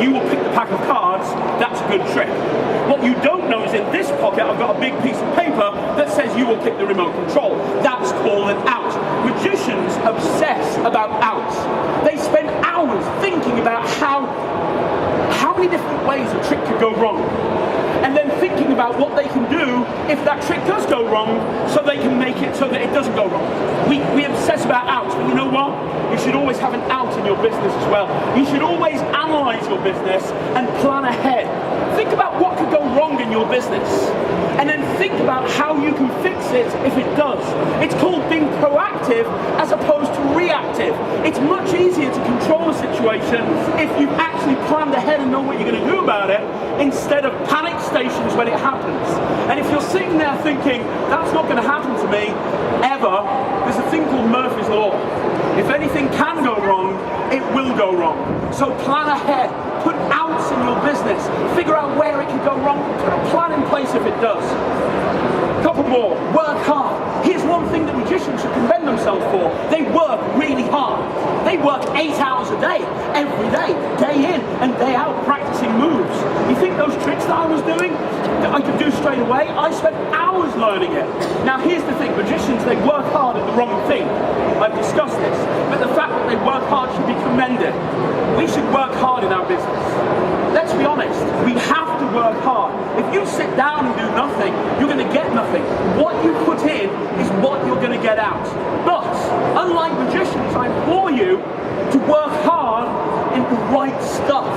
you will pick the pack of cards, that's a good trick. What you don't know is in this pocket I've got a big piece of paper that says you will pick the remote control. That's called an out. Magicians obsess about outs. They spend hours thinking about how many different ways a trick could go wrong, and then thinking about what they can do if that trick does go wrong, so they can make it so that it doesn't go wrong. We obsess about outs, but you know what? You should always have an out in your business as well. You should always analyze your business and plan ahead. Think about what could go wrong in your business, and then think about how you can fix it if it does. It's called being proactive as opposed to reactive. It's much easier to control a situation if you've actually planned ahead and know what you're going to do about it, instead of panic stations when it happens. And if you're sitting there thinking, that's not going to happen to me, ever, there's a thing called Murphy's Law. If anything can go wrong, it will go wrong. So plan ahead. Put outs in your business. Figure out where it could go wrong. Put a plan in place if it does. Couple more. Work hard. Here's one thing that magicians should commend themselves for. They work really hard. They work 8 hours a day, every day in and day out, practicing moves. You think those tricks that I was doing, that I could do straight away? I spent hours learning it. Now here's the thing, magicians, they work hard at the wrong thing. I've discussed this, but the fact that they work hard should be commended. We should work hard in our business. Let's be honest, we have to work hard. If you sit down and do nothing, you're going to get nothing. What you put in is what you're going to get out. But, unlike magicians, I implore you to work hard in the right stuff.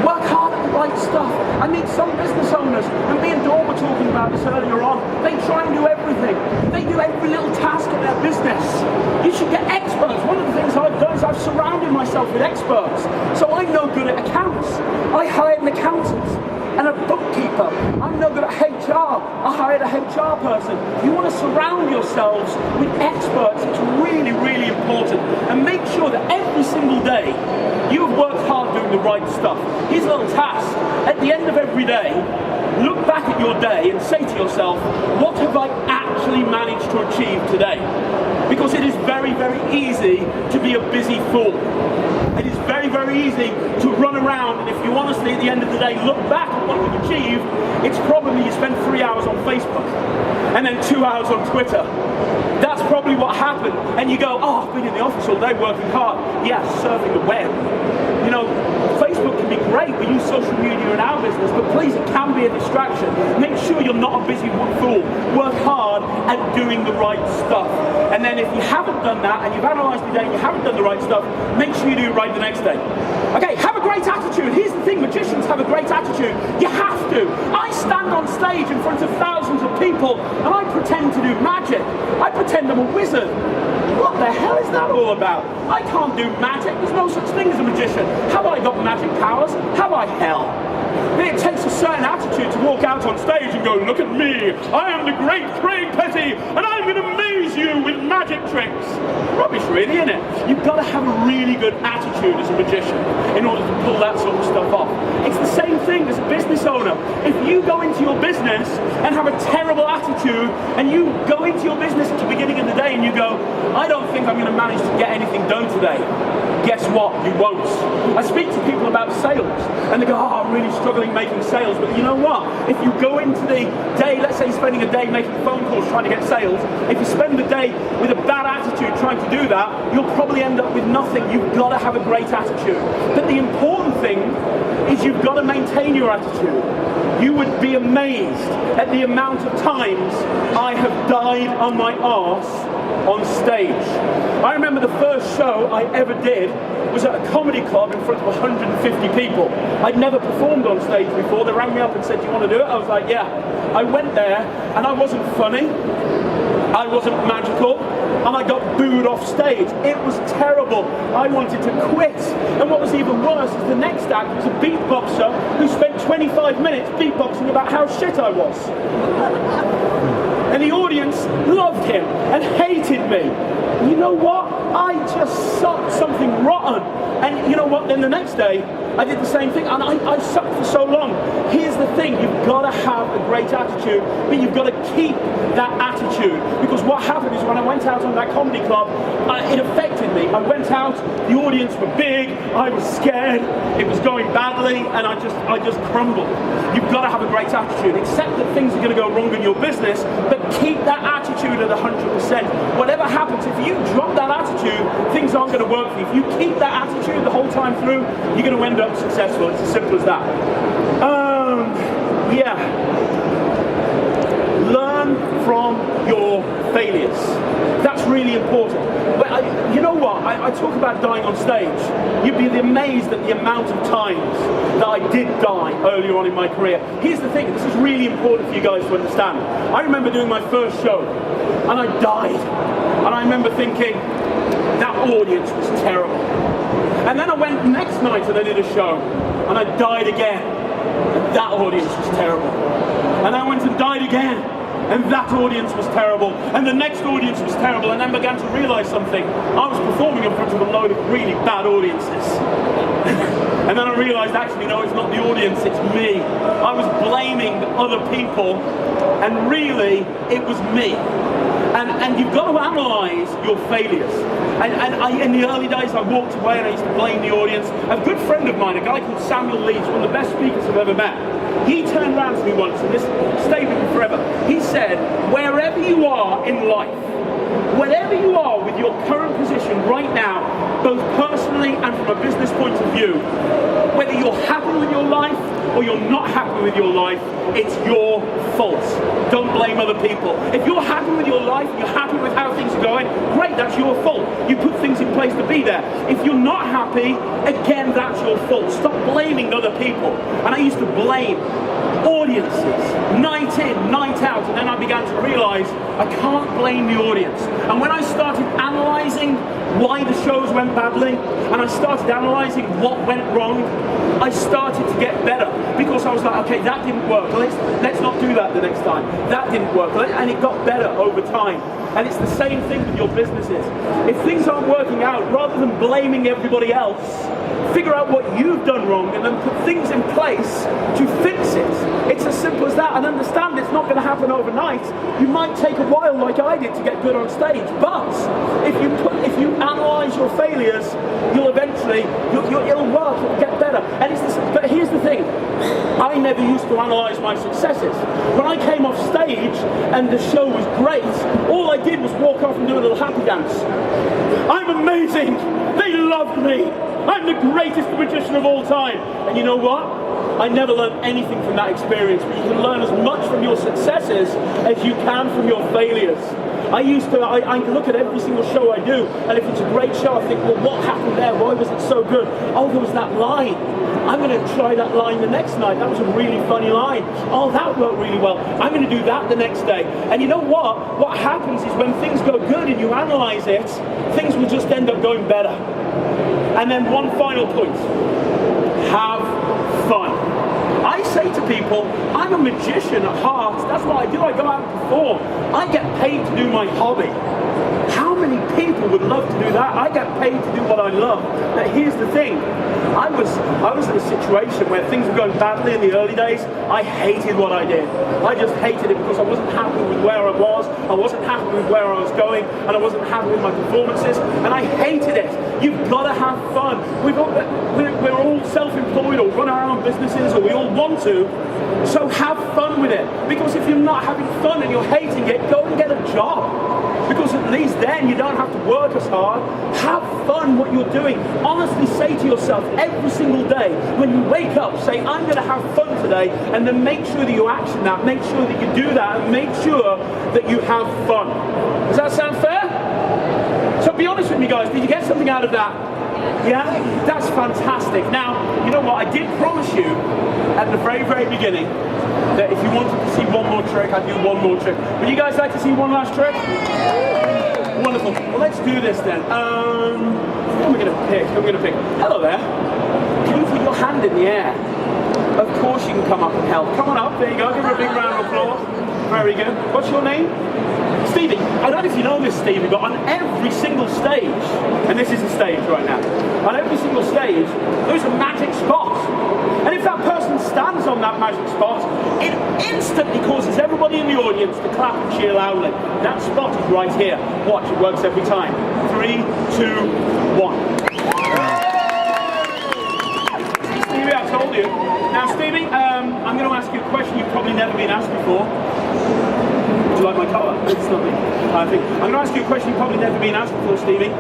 Work hard at the right stuff. I meet some business owners, and me and Dawn were talking about this earlier on. They try and do everything. They do every little task in their business. You should get experts. One of the things I've done is I've surrounded myself with experts. So I'm no good at accounts. I hired an accountant and a bookkeeper. I'm no good at HR. I hired a HR person. You want to surround yourselves with experts. It's really, really important. And make sure that every single day you have worked hard doing the right stuff. Here's a little task. At the end of every day, look back at your day and say to yourself, what have I actually managed to achieve today? Because it is very, very easy to be a busy fool. It is very, very easy to run around, and if you honestly at the end of the day look back at what you've achieved, it's probably you spent 3 hours on Facebook and then 2 hours on Twitter. That's probably what happened. And you go, oh, I've been in the office all day working hard. Yeah, surfing the web. You know, Facebook can be great. We use social media in our business, but please, it can be a distraction. Make sure you're not a busy fool. Work hard at doing the right stuff. And then if you haven't done that, and you've analysed the day and you haven't done the right stuff, make sure you do it right the next day. Okay, have a great attitude. Here's the thing, magicians have a great attitude. You have to. I stand on stage in front of thousands of people, and I pretend to do magic. I pretend I'm a wizard. What the hell is that all about? I can't do magic. There's no such thing as a magician. Have I got magic powers? Have I hell? It takes a certain attitude to walk out on stage and go, look at me, I am the great Craig Petty, and I'm going to amaze you with magic tricks. Rubbish really, isn't it? You've got to have a really good attitude as a magician in order to pull that sort of stuff off. It's the same thing as a business owner. If you go into your business and have a terrible attitude, and you go into your business at the beginning of the day and you go, I don't think I'm going to manage to get anything done today. Guess what? You won't. I speak to people about sales, and they go, oh, I'm really struggling making sales. But you know what? If you go into the day, let's say you're spending a day making phone calls trying to get sales, if you spend the day with a bad attitude trying to do that, you'll probably end up with nothing. You've got to have a great attitude. But the important thing is you've got to maintain your attitude. You would be amazed at the amount of times I have died on my arse on stage. I remember the first show I ever did was at a comedy club in front of 150 people. I'd never performed on stage before. They rang me up and said, do you want to do it? I was like, yeah. I went there and I wasn't funny, I wasn't magical, and I got booed off stage. It was terrible. I wanted to quit. And what was even worse is the next act was a beatboxer who spent 25 minutes beatboxing about how shit I was. And the audience loved him and hated me. And you know what? I just sucked something rotten. And you know what? Then the next day, I did the same thing, and I sucked for so long. Here's the thing, you've got to have a great attitude, but you've got to keep that attitude. Because what happened is when I went out on that comedy club, it affected me. I went out, the audience were big, I was scared, it was going badly, and I just crumbled. You've got to have a great attitude. Accept that things are going to go wrong in your business, but keep that attitude at 100%. Whatever happens, if you drop that attitude, things aren't going to work for you. If you keep that attitude the whole time through, you're going to end up successful. It's as simple as that. Yeah. Learn from your failures. That's really important. But you know what? I talk about dying on stage. You'd be amazed at the amount of times that I did die earlier on in my career. Here's the thing. This is really important for you guys to understand. I remember doing my first show, and I died. And I remember thinking, that audience was terrible. And then I went next night and I did a show, and I died again, and that audience was terrible. And I went and died again, and that audience was terrible, and the next audience was terrible, and then began to realize something. I was performing in front of a load of really bad audiences. And then I realized, actually, no, it's not the audience, it's me. I was blaming other people, and really, it was me. And you've got to analyze your failures. And in the early days, I walked away and I used to blame the audience. A good friend of mine, a guy called Samuel Leeds, one of the best speakers I've ever met, he turned around to me once, and this stayed with me forever. He said, wherever you are in life, whatever you are with your current position right now, both personally and from a business point of view, whether you're happy with your life or you're not happy with your life, it's your fault. Don't blame other people. If you're happy with your life, you're happy with how things are going, great, that's your fault. You put things in place to be there. If you're not happy, again, that's your fault. Stop blaming other people. And I used to blame audiences, night in, night out, and then I began to realize I can't blame the audience. And when I started analyzing why the shows went badly, and I started analyzing what went wrong, I started to get better, because I was like, okay, that didn't work, let's not do that the next time. That didn't work, and it got better over time. And it's the same thing with your businesses. If things aren't working out, rather than blaming everybody else, figure out what you've done wrong and then put things in place to fix it. It's as simple as that, and understand it's not going to happen overnight. You might take a while, like I did, to get good on stage, but if you analyze your failures, you'll eventually, it'll work, it'll get better. And but here's the thing, I never used to analyze my successes. When I came off stage and the show was great, all I did was walk off and do a little happy dance. I'm amazing, they loved me, I'm the greatest magician of all time. And you know what? I never learned anything from that experience, but you can learn as much from your successes as you can from your failures. I look at every single show I do, and if it's a great show, I think, well, what happened there? Why was it so good? Oh, there was that line. I'm going to try that line the next night. That was a really funny line. Oh, that worked really well. I'm going to do that the next day. And you know what? What happens is when things go good and you analyze it, things will just end up going better. And then one final point. Have fun. I say to people, I'm a magician at heart. That's what I do. I go out and perform. I get paid to do my hobby. How many people would love to do that? I get paid to do what I love. But here's the thing. I was in a situation where things were going badly in the early days. I hated what I did. I just hated it because I wasn't happy with where I was. I wasn't happy with where I was going, and I wasn't happy with my performances, and I hated it. You've got to have fun. We're all self-employed or run our own businesses, or we all want to. So have fun with it. Because if you're not having fun and you're hating it, go and get a job. Because at least then you don't have to work as hard. Have fun what you're doing. Honestly say to yourself every single day, when you wake up, say, I'm going to have fun today, and then make sure that you action that, make sure that you do that, and make sure that you have fun. Does that sound fair? So be honest with me, guys, did you get something out of that? Yeah? That's fantastic. Now, you know what? I did promise you at the very, very beginning that if you wanted to see one more trick, I'd do one more trick. Would you guys like to see one last trick? Wonderful. Well, let's do this then. What am I going to pick? I'm going to pick. Hello there. Can you put your hand in the air? Of course you can come up and help. Come on up. There you go. Give her a big round of applause. Very good. What's your name? Stevie. I don't know if you know this, Stevie, but on every single stage, and this is the stage right now, on every single stage, there's a magic spot. And if that person stands on that magic spot, it instantly causes everybody in the audience to clap and cheer loudly. That spot is right here. Watch, it works every time. 3, 2, 1. Stevie, I told you. Now, Stevie, I'm going to ask you a question you've probably never been asked before. Would you like my colour? It's not me. I'm going to ask you a question you've probably never been asked before, Stevie.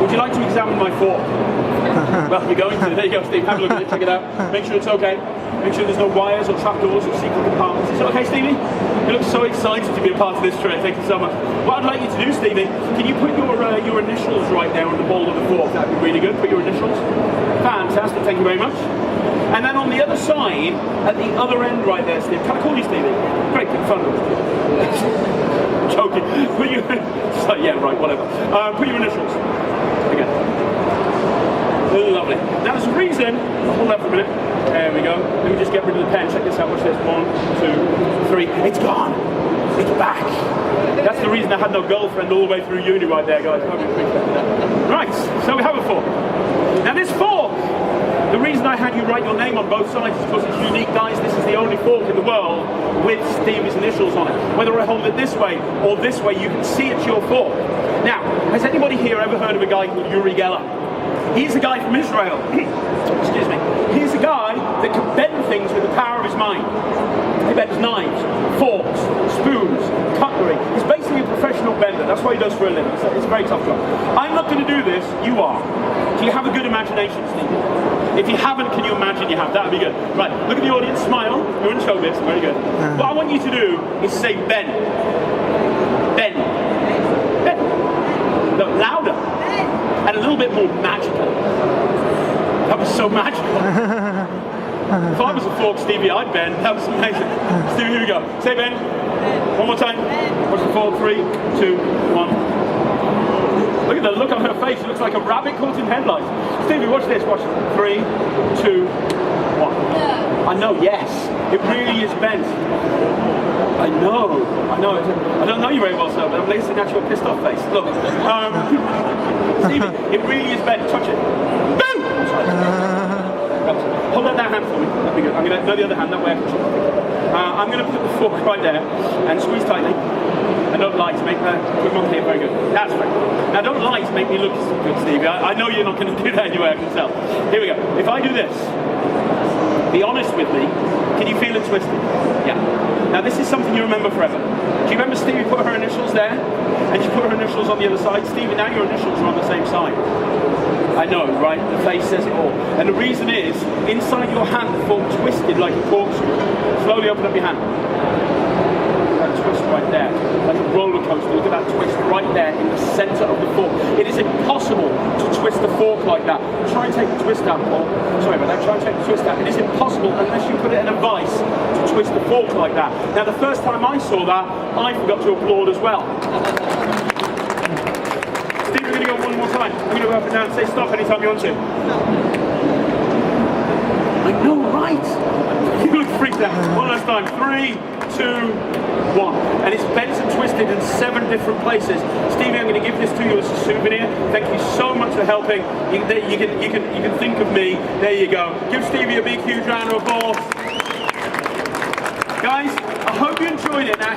Would you like to examine my fork? Well, you're going to. There you go, Steve. Have a look at it. Check it out. Make sure it's okay. Make sure there's no wires or trapdoors or secret compartments. Is it okay, Stevie? You look so excited to be a part of this trip. Thank you so much. What I'd like you to do, Stevie, can you put your initials right there on the ball of the fork? That'd be really good. Put your initials. Fantastic. Thank you very much. And then on the other side, at the other end right there, Steve. Can I call you Stevie? Great, big fun. Joking. Put your... So, yeah, right, whatever. Put your initials. Again. Lovely. Now there's a reason, hold that for a minute. There we go. Let me just get rid of the pen. Check this out. Watch this. 1, 2, 3. It's gone. It's back. That's the reason I had no girlfriend all the way through uni right there, guys. Right, so we have a fork. Now this fork, the reason I had you write your name on both sides is because it's unique, guys. This is the only fork in the world with Stevie's initials on it. Whether I hold it this way or this way, you can see it's your fork. Now, has anybody here ever heard of a guy called Uri Geller? He's a guy from Israel. Excuse me. He's a guy that can bend things with the power of his mind. He bends knives, forks, spoons, cutlery. He's basically a professional bender. That's what he does for a living. It's a very tough job. I'm not going to do this. You are. Do you have a good imagination, Steve? If you haven't, can you imagine you have? That would be good. Right. Look at the audience. Smile. You're in showbiz. Very good. What I want you to do is say bend. Bend. Bend. No, louder. And a little bit more magical. That was so magical. If I was a fork, Stevie, I'd bend. That was amazing. Stevie, here we go. Say bend. One more time. Watch the fork. 3, 2, 1. Look at the look on her face. She looks like a rabbit caught in headlights. Stevie, watch this. Watch. 3, 2, 1. I know, yes. It really is bent. I know. I don't know you very well, sir, but I'm listening at your pissed off face. Look. Stevie, it really is bent. Touch it. Boom! Hold out that hand for me. That'd be good. I'm going to go the other hand, that way I can chop it. I'm going to put the fork right there and squeeze tightly. And don't lie to make the put them on here. Very good. That's very good. Now don't lie to make me look good, Stevie. I know you're not going to do that anyway, I can tell. Here we go. If I do this, be honest with me. Can you feel it twisted? Yeah. Now this is something you remember forever. Do you remember Stevie put her initials there? And she put her initials on the other side? Stevie, now your initials are on the same side. I know, right? The face says it all. And the reason is, inside your hand, the fork twisted like a corkscrew. Slowly open up your hand. That twist right there, like a roller coaster. Look at that twist right there in the center of the fork. It is impossible to twist the fork like that. Try and take the twist out, Paul. Sorry about that. Try and take the twist out. It is impossible unless you put it in a vice to twist the fork like that. Now, the first time I saw that, I forgot to applaud as well. Steve, we're going to go one more time. We're going to go up and down and say stop anytime you want to. I know, right? You look freaked out. One last time. 3, 2, 1. And it's bent and twisted in 7 different places. Stevie, I'm going to give this to you as a souvenir. Thank you so much for helping. You can think of me. There you go. Give Stevie a big, huge round of applause. Guys, I hope you enjoyed it. Now,